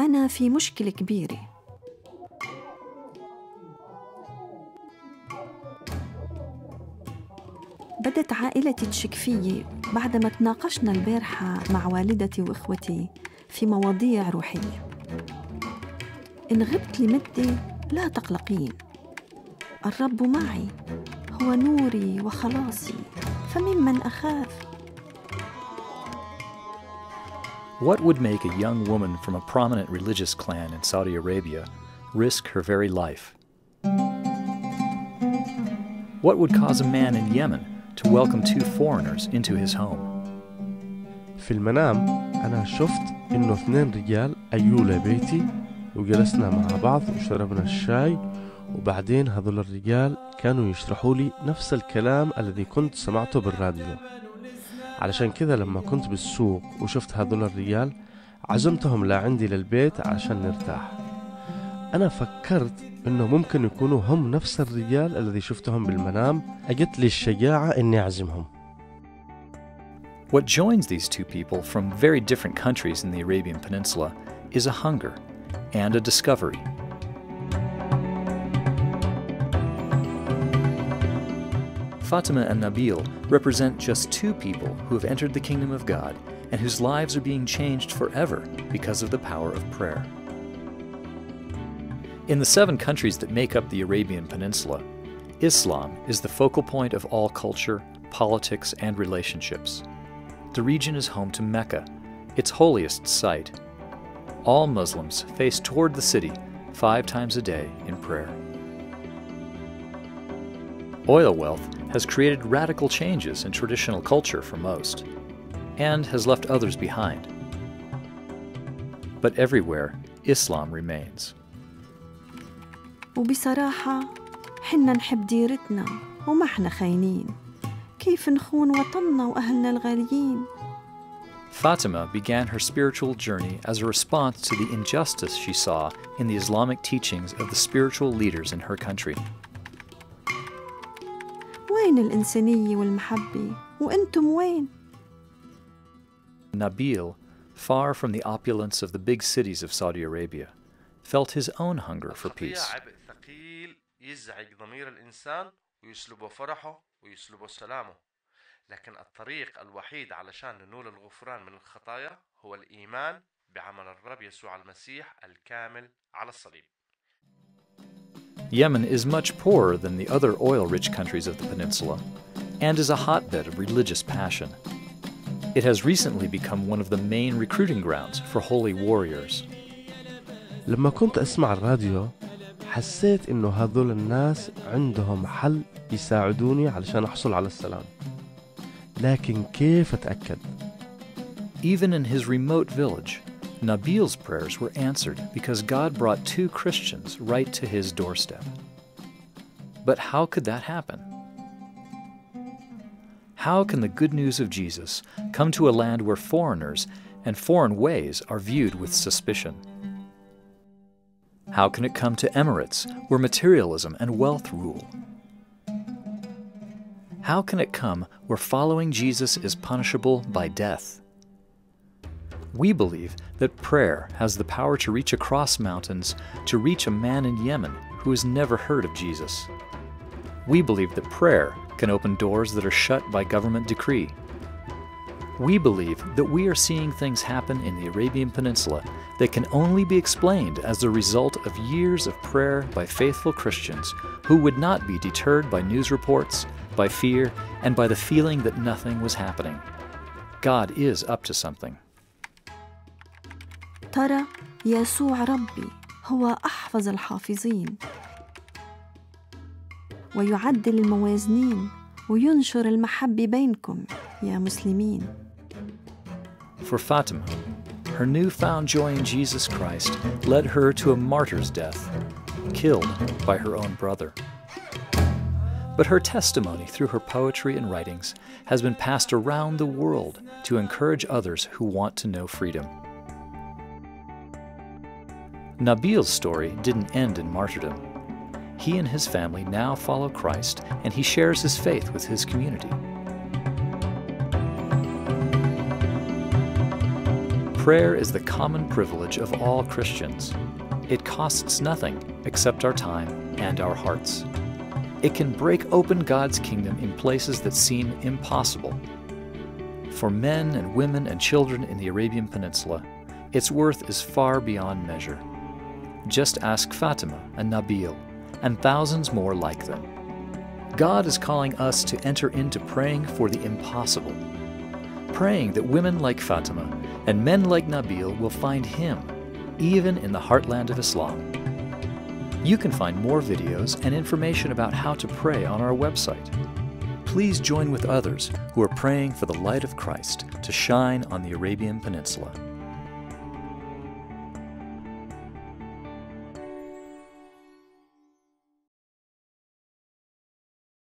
أنا في مشكلة كبيرة. بدت عائلتي تشك فيي بعدما تناقشنا البارحة مع والدتي وإخوتي في مواضيع روحية. إن غبت لمدة لا تقلقين، الرب معي، هو نوري وخلاصي، فممن أخاف. What would make a young woman from a prominent religious clan in Saudi Arabia risk her very life? What would cause a man in Yemen to welcome two foreigners into his home? في المنام أنا شفت إنه 2 رجال أجوا لبيتي وجلسنا مع بعض وشربنا الشاي، وبعدين هذول الرجال كانوا يشرحوا لي نفس الكلام الذي كنت سمعته بالراديو. علشان كذا لما كنت بالسوق وشفت هذول الرجال عزمتهم لعندي للبيت عشان نرتاح. أنا فكرت إنه ممكن يكونوا هم نفس الرجال الذي شفتهم بالمنام، أجت لي الشجاعة إني أعزمهم. What joins these two people from very different countries in the Arabian Peninsula is a hunger and a discovery. Fatima and Nabil represent just two people who have entered the kingdom of God and whose lives are being changed forever because of the power of prayer. In the 7 countries that make up the Arabian Peninsula, Islam is the focal point of all culture, politics, and relationships. The region is home to Mecca, its holiest site. All Muslims face toward the city 5 times a day in prayer. Oil wealth has created radical changes in traditional culture for most, and has left others behind. But everywhere, Islam remains. وبصراحة حنا نحب ديرتنا وما حنا خاينين. كيف نخون وطننا وأهلنا الغاليين؟ Fatima began her spiritual journey as a response to the injustice she saw in the Islamic teachings of the spiritual leaders in her country. وين الإنسانية والمحبة؟ وأنتم وين؟ Nabil, far from the opulence of the big cities of Saudi Arabia, felt his own hunger for peace. عبء ثقيل يزعج ضمير الإنسان ويسلبه فرحه ويسلبه سلامه، لكن الطريق الوحيد علشان ننول الغفران من الخطايا هو الإيمان بعمل الرب يسوع المسيح الكامل على الصليب. Yemen is much poorer than the other oil-rich countries of the peninsula, and is a hotbed of religious passion. It has recently become one of the main recruiting grounds for holy warriors. لما كنت أسمع الراديو حسيت إنه هذول الناس عندهم حل يساعدوني علشان أحصل على السلام، لكن كيف أتأكد؟ Even in his remote village, Nabil's prayers were answered because God brought 2 Christians right to his doorstep. But how could that happen? How can the good news of Jesus come to a land where foreigners and foreign ways are viewed with suspicion? How can it come to Emirates where materialism and wealth rule? How can it come where following Jesus is punishable by death? We believe that prayer has the power to reach across mountains to reach a man in Yemen who has never heard of Jesus. We believe that prayer can open doors that are shut by government decree. We believe that we are seeing things happen in the Arabian Peninsula that can only be explained as the result of years of prayer by faithful Christians who would not be deterred by news reports, by fear, and by the feeling that nothing was happening. God is up to something. ترى يسوع ربي هو أحفظ الحافظين ويعدل الموازنين وينشر المحبة بينكم يا مسلمين. For Fatima, her newfound joy in Jesus Christ led her to a martyr's death, killed by her own brother. But her testimony through her poetry and writings has been passed around the world to encourage others who want to know freedom. Nabil's story didn't end in martyrdom. He and his family now follow Christ, and he shares his faith with his community. Prayer is the common privilege of all Christians. It costs nothing except our time and our hearts. It can break open God's kingdom in places that seem impossible. For men and women and children in the Arabian Peninsula, its worth is far beyond measure. Just ask Fatima and Nabil and thousands more like them. God is calling us to enter into praying for the impossible, praying that women like Fatima and men like Nabil will find Him, even in the heartland of Islam. You can find more videos and information about how to pray on our website. Please join with others who are praying for the light of Christ to shine on the Arabian Peninsula.